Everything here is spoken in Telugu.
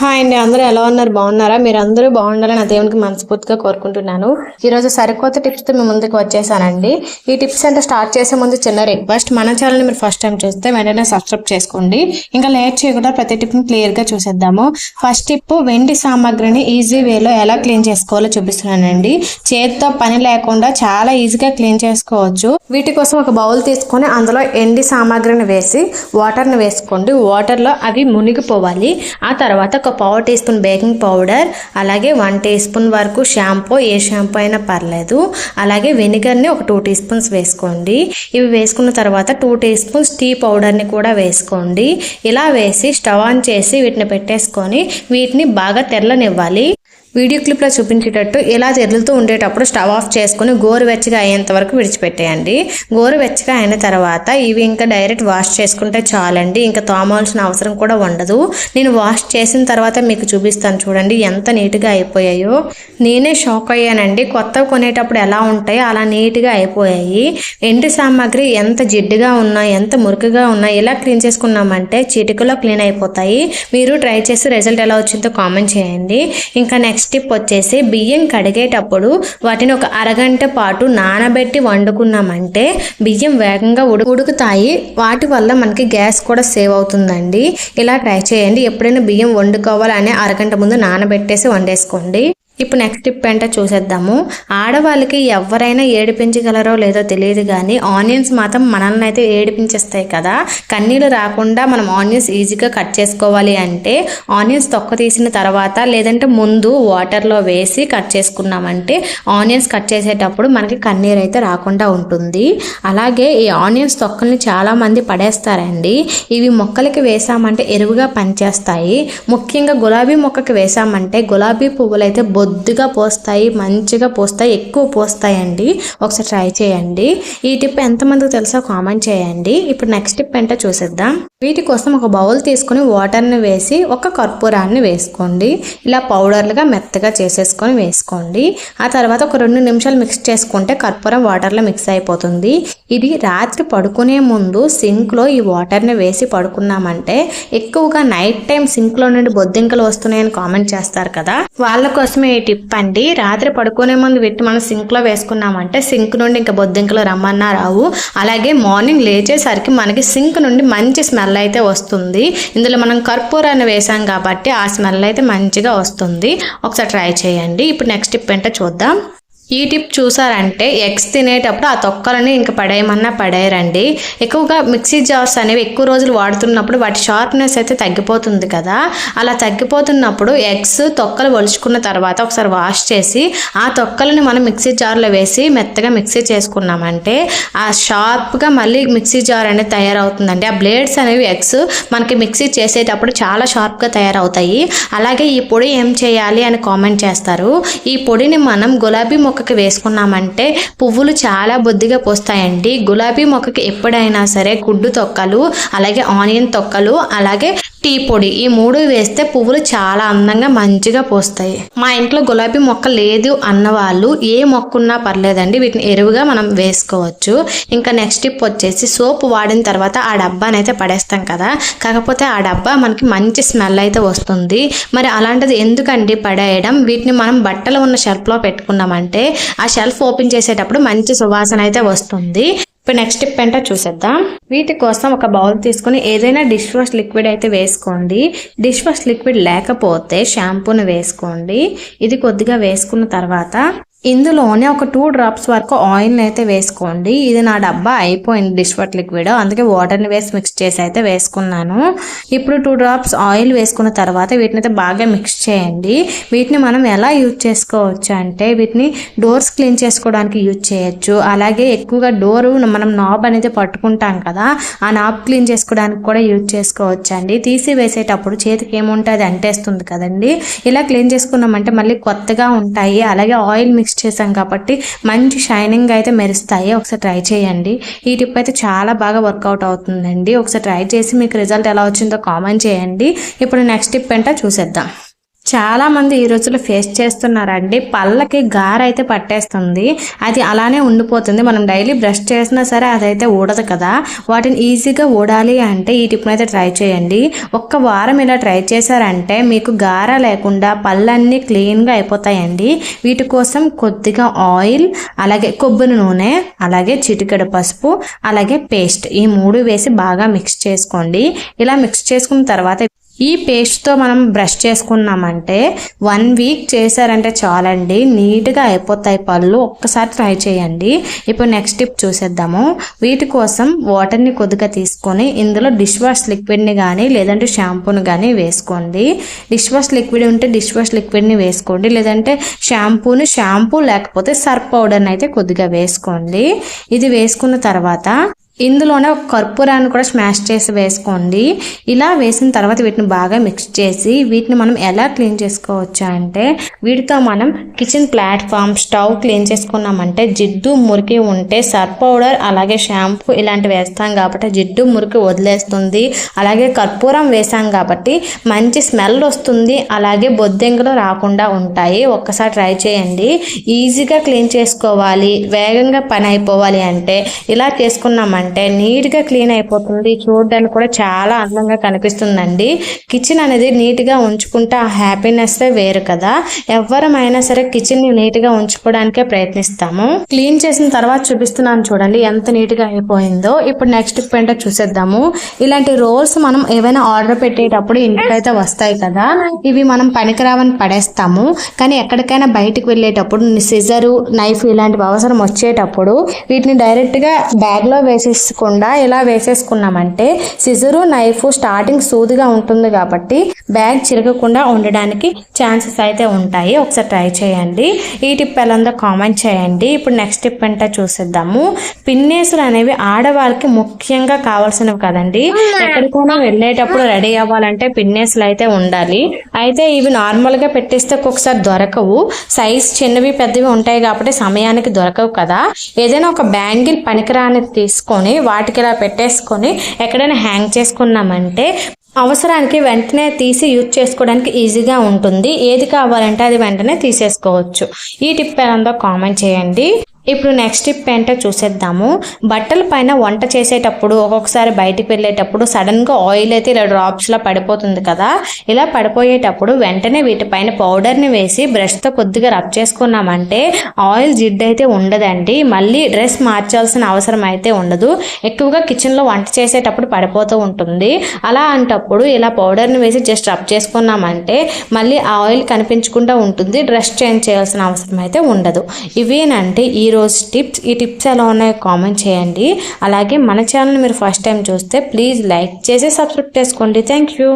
హాయ్ అండి, అందరూ ఎలా ఉన్నారు? బాగున్నారా? మీరు అందరూ బాగుండాలని నా దేవునికి మనస్ఫూర్తిగా కోరుకుంటున్నాను. ఈరోజు సరికొత్త టిప్స్తో మీ ముందుకు వచ్చేసానండి. ఈ టిప్స్ అంటే స్టార్ట్ చేసే ముందు చిన్న రిక్వెస్ట్, మన ఛానల్ని మీరు ఫస్ట్ టైం చూస్తే వెంటనే సబ్స్క్రైబ్ చేసుకోండి. ఇంకా లేట్ చేయకుండా ప్రతి టిప్ని క్లియర్గా చూసేద్దాము. ఫస్ట్ టిప్, వెండి సామాగ్రిని ఈజీ వేలో ఎలా క్లీన్ చేసుకోవాలో చూపిస్తున్నానండి. చేతితో పని లేకుండా చాలా ఈజీగా క్లీన్ చేసుకోవచ్చు. వీటి కోసం ఒక బౌల్ తీసుకొని అందులో ఎండి సామాగ్రిని వేసి వాటర్ని వేసుకోండి. వాటర్లో అవి మునిగిపోవాలి. ఆ తర్వాత ఒక పావు టీ స్పూన్ బేకింగ్ పౌడర్, అలాగే 1 టీ స్పూన్ వరకు షాంపూ, ఏ షాంపూ అయినా పర్లేదు. అలాగే వెనిగర్ని ఒక 2 టీ స్పూన్స్ వేసుకోండి. ఇవి వేసుకున్న తర్వాత 2 టీ స్పూన్స్ టీ పౌడర్ని కూడా వేసుకోండి. ఇలా వేసి స్టవ్ ఆన్ చేసి వీటిని పెట్టేసుకొని వీటిని బాగా తెరలనివ్వాలి. వీడియో క్లిప్లో చూపించేటట్టు ఇలా తెరులుతూ ఉండేటప్పుడు స్టవ్ ఆఫ్ చేసుకుని గోరువెచ్చగా అయ్యేంత వరకు విడిచిపెట్టేయండి. గోరువెచ్చగా అయిన తర్వాత ఇవి ఇంకా డైరెక్ట్ వాష్ చేసుకుంటే చాలండి. ఇంకా తోమాల్సిన అవసరం కూడా ఉండదు. నేను వాష్ చేసిన తర్వాత మీకు చూపిస్తాను, చూడండి ఎంత నీట్గా అయిపోయాయో. నేనే షాక్ అయ్యానండి. కొత్తవి కొనేటప్పుడు ఎలా ఉంటాయో అలా నీట్గా అయిపోయాయి. ఎండి సామాగ్రి ఎంత జిడ్డుగా ఉన్నా, ఎంత మురికిగా ఉన్నా ఇలా క్లీన్ చేసుకున్నామంటే చిటికలో క్లీన్ అయిపోతాయి. మీరు ట్రై చేసి రిజల్ట్ ఎలా వచ్చిందో కామెంట్ చేయండి. ఇంకా నెక్స్ట్ టిప్ వచ్చేసి, బియ్యం కడిగేటప్పుడు వాటిని ఒక అరగంట పాటు నానబెట్టి వండుకున్నామంటే బియ్యం వేగంగా ఉడుకుతాయి. వాటి వల్ల మనకి గ్యాస్ కూడా సేవ్ అవుతుందండి. ఇలా ట్రై చేయండి. ఎప్పుడైనా బియ్యం వండుకోవాలని అరగంట ముందు నానబెట్టేసి వండేసుకోండి. ఇప్పుడు నెక్స్ట్ టిప్ ఏంటో చూసేద్దాము. ఆడవాళ్ళకి ఎవరైనా ఏడిపించగలరో లేదో తెలియదు కానీ ఆనియన్స్ మాత్రం మనల్ని అయితే ఏడిపించేస్తాయి కదా. కన్నీళ్ళు రాకుండా మనం ఆనియన్స్ ఈజీగా కట్ చేసుకోవాలి అంటే ఆనియన్స్ తొక్క తీసిన తర్వాత లేదంటే ముందు వాటర్లో వేసి కట్ చేసుకున్నామంటే ఆనియన్స్ కట్ చేసేటప్పుడు మనకి కన్నీరు అయితే రాకుండా ఉంటుంది. అలాగే ఈ ఆనియన్స్ తొక్కల్ని చాలామంది పడేస్తారండి. ఇవి మొక్కలకి వేసామంటే ఎరువుగా పనిచేస్తాయి. ముఖ్యంగా గులాబీ మొక్కకి వేసామంటే గులాబీ పువ్వులు అయితే బొద్దుగా పోస్తాయి, మంచిగా పోస్తాయి, ఎక్కువ పోస్తాయండి. ఒకసారి ట్రై చేయండి. ఈ టిప్ ఎంతమందికి తెలుసో కామెంట్ చేయండి. ఇప్పుడు నెక్స్ట్ టిప్ ఏంటో చూసేద్దాం. వీటి కోసం ఒక బౌల్ తీసుకొని వాటర్ని వేసి ఒక కర్పూరాన్ని వేసుకోండి. ఇలా పౌడర్లుగా మెత్తగా చేసేసుకొని వేసుకోండి. ఆ తర్వాత ఒక 2 నిమిషాలు మిక్స్ చేసుకుంటే కర్పూరం వాటర్లో మిక్స్ అయిపోతుంది. ఇది రాత్రి పడుకునే ముందు సింక్లో ఈ వాటర్ని వేసి పడుకున్నామంటే, ఎక్కువగా నైట్ టైం సింక్లో నుండి బొద్దింకలు వస్తున్నాయని కామెంట్ చేస్తారు కదా, వాళ్ళ కోసమే ఈ టిప్ అండి. రాత్రి పడుకునే ముందు పెట్టి మనం సింక్లో వేసుకున్నామంటే సింక్ నుండి ఇంకా బొద్దింకలు రమ్మన్నా రావు. అలాగే మార్నింగ్ లేచేసరికి మనకి సింక్ నుండి మంచి స్మెల్ అయితే వస్తుంది. ఇందులో మనం కర్పూరాన్ని వేసాం కాబట్టి ఆ స్మెల్ అయితే మంచిగా వస్తుంది. ఒకసారి ట్రై చేయండి. ఇప్పుడు నెక్స్ట్ టిప్ ఏంటో చూద్దాం. ఈ టిప్ చూసారంటే ఎగ్స్ తినేటప్పుడు ఆ తొక్కలని ఇంకా పడేయమన్నా పడేయరండి. ఎక్కువగా మిక్సీ జార్స్ అనేవి ఎక్కువ రోజులు వాడుతున్నప్పుడు వాటి షార్ప్నెస్ అయితే తగ్గిపోతుంది కదా. అలా తగ్గిపోతున్నప్పుడు ఎగ్స్ తొక్కలు ఒలుచుకున్న తర్వాత ఒకసారి వాష్ చేసి ఆ తొక్కలని మనం మిక్సీ జార్లో వేసి మెత్తగా మిక్సీ చేసుకున్నామంటే ఆ షార్ప్గా మళ్ళీ మిక్సీ జార్ అనేది తయారవుతుందండి. ఆ బ్లేడ్స్ అనేవి ఎగ్స్ మనకి మిక్సీ చేసేటప్పుడు చాలా షార్ప్గా తయారవుతాయి. అలాగే ఈ పొడి ఏం చేయాలి అని కామెంట్ చేస్తారు. ఈ పొడిని మనం గులాబీ మొక్కకి వేసుకున్నామంటే పువ్వులు చాలా బొద్దిగా పోస్తాయండి. గులాబీ మొక్కకి ఎప్పుడైనా సరే గుడ్డు తొక్కలు, అలాగే ఆనియన్ తొక్కలు, అలాగే టీ పొడి, ఈ 3 వేస్తే పువ్వులు చాలా అందంగా మంచిగా పోస్తాయి. మా ఇంట్లో గులాబీ మొక్క లేదు అన్న వాళ్ళు ఏ మొక్క ఉన్నా పర్లేదండి, వీటిని ఎరువుగా మనం వేసుకోవచ్చు. ఇంకా నెక్స్ట్ టిప్ వచ్చేసి, సోప్ వాడిన తర్వాత ఆ డబ్బాని అయితే పడేస్తాం కదా, కాకపోతే ఆ డబ్బా మనకి మంచి స్మెల్ అయితే వస్తుంది. మరి అలాంటిది ఎందుకండి పడేయడం? వీటిని మనం బట్టలు ఉన్న షెల్ఫ్లో పెట్టుకున్నామంటే ఆ షెల్ఫ్ ఓపెన్ చేసేటప్పుడు మంచి సువాసన అయితే వస్తుంది. ఇప్పుడు నెక్స్ట్ టిప్ ఏంటో చూసేద్దాం. వీటి కోసం ఒక బౌల్ తీసుకుని ఏదైనా డిష్ వాష్ లిక్విడ్ అయితే వేసుకోండి. డిష్ వాష్ లిక్విడ్ లేకపోతే షాంపూని వేసుకోండి. ఇది కొద్దిగా వేసుకున్న తర్వాత ఇందులోనే ఒక 2 డ్రాప్స్ వరకు ఆయిల్ని అయితే వేసుకోండి. ఇది నా డబ్బా అయిపోయింది డిష్ వాష్ లిక్విడ్, అందుకే వాటర్ని వేసి మిక్స్ చేసి అయితే వేసుకున్నాను. ఇప్పుడు 2 డ్రాప్స్ ఆయిల్ వేసుకున్న తర్వాత వీటిని అయితే బాగా మిక్స్ చేయండి. వీటిని మనం ఎలా యూజ్ చేసుకోవచ్చు అంటే, వీటిని డోర్స్ క్లీన్ చేసుకోవడానికి యూజ్ చేయొచ్చు. అలాగే ఎక్కువగా డోరు మనం నాబ్ అనేది పట్టుకుంటాం కదా, ఆ నాబ్ క్లీన్ చేసుకోవడానికి కూడా యూజ్ చేసుకోవచ్చు అండి. తీసి వేసేటప్పుడు చేతికి ఏముంటుంది అంటేస్తుంది కదండి. ఇలా క్లీన్ చేసుకున్నామంటే మళ్ళీ కొత్తగా ఉంటాయి. అలాగే ఆయిల్ మిక్స్ చేసాం కాబట్టి మంచి షైనింగ్ అయితే మెరుస్తాయి. ఒకసారి ట్రై చేయండి. ఈ టిప్ అయితే చాలా బాగా వర్కౌట్ అవుతుందండి. ఒకసారి ట్రై చేసి మీకు రిజల్ట్ ఎలా వచ్చిందో కామెంట్ చేయండి. ఇప్పుడు నెక్స్ట్ టిప్ ఏంటో చూసేద్దాం. చాలా మంది ఈ రోజుల్లో ఫేస్ చేస్తున్నారండి. పళ్ళకి గారైతే పట్టేస్తుంది, అది అలానే ఉండిపోతుంది. మనం డైలీ బ్రష్ చేసినా సరే అదైతే ఊడదు కదా. వాటిని ఈజీగా ఊడాలి అంటే ఈ టిప్ని అయితే ట్రై చేయండి. ఒక్క వారం ఇలా ట్రై చేశారంటే మీకు గార లేకుండా పళ్ళన్నీ క్లీన్గా అయిపోతాయండి. వీటి కోసం కొద్దిగా ఆయిల్, అలాగే కొబ్బరి నూనె, అలాగే చిటికెడు పసుపు, అలాగే పేస్ట్, ఈ 3 వేసి బాగా మిక్స్ చేసుకోండి. ఇలా మిక్స్ చేసుకున్న తర్వాత ఈ పేస్ట్తో మనం బ్రష్ చేసుకున్నామంటే 1 వీక్ చేశారంటే చాలండి, నీట్గా అయిపోతాయి పళ్ళు. ఒక్కసారి ట్రై చేయండి. ఇప్పుడు నెక్స్ట్ టిప్ చూసేద్దాము. వీటి కోసం వాటర్ని కొద్దిగా తీసుకొని ఇందులో డిష్ వాష్ లిక్విడ్ని కానీ లేదంటే షాంపూని కానీ వేసుకోండి. డిష్ వాష్ లిక్విడ్ ఉంటే డిష్ వాష్ లిక్విడ్ని వేసుకోండి, లేదంటే షాంపూ లేకపోతే సర్ఫ్ పౌడర్ని అయితే కొద్దిగా వేసుకోండి. ఇది వేసుకున్న తర్వాత ఇందులోనే ఒక కర్పూరాన్ని కూడా స్మాష్ చేసి వేసుకోండి. ఇలా వేసిన తర్వాత వీటిని బాగా మిక్స్ చేసి వీటిని మనం ఎలా క్లీన్ చేసుకోవచ్చు అంటే, వీటితో మనం కిచెన్ ప్లాట్ఫామ్, స్టవ్ క్లీన్ చేసుకున్నామంటే జిడ్డు మురికి ఉంటే సర్ఫ్ పౌడర్ అలాగే షాంపూ ఇలాంటివి వేస్తాం కాబట్టి జిడ్డు మురికి వదిలేస్తుంది. అలాగే కర్పూరం వేసాం కాబట్టి మంచి స్మెల్ వస్తుంది, అలాగే బొద్దింకలు రాకుండా ఉంటాయి. ఒక్కసారి ట్రై చేయండి. ఈజీగా క్లీన్ చేసుకోవాలి, వేగంగా పని అయిపోవాలి అంటే ఇలా చేసుకున్నామంటే నీట్గా క్లీన్ అయిపోతుంది. చూడడానికి కూడా చాలా అందంగా కనిపిస్తుందండి. కిచెన్ అనేది నీట్గా ఉంచుకుంటే ఆ హ్యాపీనెస్ వేరు కదా. ఎవరమైనా సరే కిచెన్ని నీట్గా ఉంచుకోవడానికే ప్రయత్నిస్తాము. క్లీన్ చేసిన తర్వాత చూపిస్తున్నాను చూడండి ఎంత నీట్గా అయిపోయిందో. ఇప్పుడు నెక్స్ట్ టిప్ ఏంటో చూసేద్దాము. ఇలాంటి రోల్స్ మనం ఏవైనా ఆర్డర్ పెట్టేటప్పుడు ఇంటికైతే వస్తాయి కదా, ఇవి మనం పనికిరావని పడేస్తాము. కానీ ఎక్కడికైనా బయటకు వెళ్ళేటప్పుడు సిజరు, నైఫ్ ఇలాంటివి అవసరం వచ్చేటప్పుడు వీటిని డైరెక్ట్గా బ్యాగ్లో వేసేసుకుండా ఇలా వేసేసుకున్నామంటే సిజరు, నైఫ్ స్టార్టింగ్ సూదిగా ఉంటుంది కాబట్టి బ్యాగ్ చిరగకుండా ఉండడానికి ఛాన్సెస్ అయితే ఉంటాయి. ఒకసారి ట్రై చేయండి. ఈ టిప్ ఎలా ఉందో కామెంట్ చేయండి. ఇప్పుడు నెక్స్ట్ టిప్ అంటే చూసేద్దాము. పిన్నేసులు అనేవి ఆడవాళ్ళకి ముఖ్యంగా కావాల్సినవి కదండి. ఎక్కడికైనా వెళ్ళేటప్పుడు రెడీ అవ్వాలంటే పిన్నేసులు అయితే ఉండాలి. అయితే ఇవి నార్మల్గా పెట్టేస్తే ఒక్కొక్కసారి దొరకవు, సైజ్ చిన్నవి పెద్దవి ఉంటాయి కాబట్టి సమయానికి దొరకవు కదా. ఏదైనా ఒక బ్యాంగిల్ పనికిరాని తీసుకొని వాటికి ఇలా పెట్టేసుకొని ఎక్కడైనా హ్యాంగ్ చేసుకున్నామంటే అవసరానికి వెంటనే తీసి యూజ్ చేసుకోవడానికి ఈజీగా ఉంటుంది. ఏది కావాలంటే అది వెంటనే తీసేసుకోవచ్చు. ఈ టిప్ ఎలా ఉందో కామెంట్ చేయండి. ఇప్పుడు నెక్స్ట్ టిప్ ఏంటో చూసేద్దాము. బట్టల పైన వంట చేసేటప్పుడు ఒక్కొక్కసారి బయటికి వెళ్ళేటప్పుడు సడన్గా ఆయిల్ అయితే ఇలా డ్రాప్స్లో పడిపోతుంది కదా. ఇలా పడిపోయేటప్పుడు వెంటనే వీటిపైన పౌడర్ని వేసి బ్రష్తో కొద్దిగా రబ్ చేసుకున్నామంటే ఆయిల్ జిడ్డు అయితే ఉండదండి. మళ్ళీ డ్రెస్ మార్చాల్సిన అవసరం అయితే ఉండదు. ఎక్కువగా కిచెన్లో వంట చేసేటప్పుడు పడిపోతూ ఉంటుంది. అలా అంటప్పుడు ఇలా పౌడర్ని వేసి జస్ట్ రబ్ చేసుకున్నామంటే మళ్ళీ ఆయిల్ కనిపించకుండా ఉంటుంది, డ్రెస్ చేంజ్ చేయాల్సిన అవసరం అయితే ఉండదు. ఇవేనంటే ఈ రోజు టిప్స్. ఈ టిప్స్ ఎలా ఉన్నాయో కామెంట్ చేయండి. అలాగే మన ఛానల్ మీరు ఫస్ట్ టైం చూస్తే ప్లీజ్ లైక్ చేసి సబ్స్క్రైబ్ చేసుకోండి. Thank you.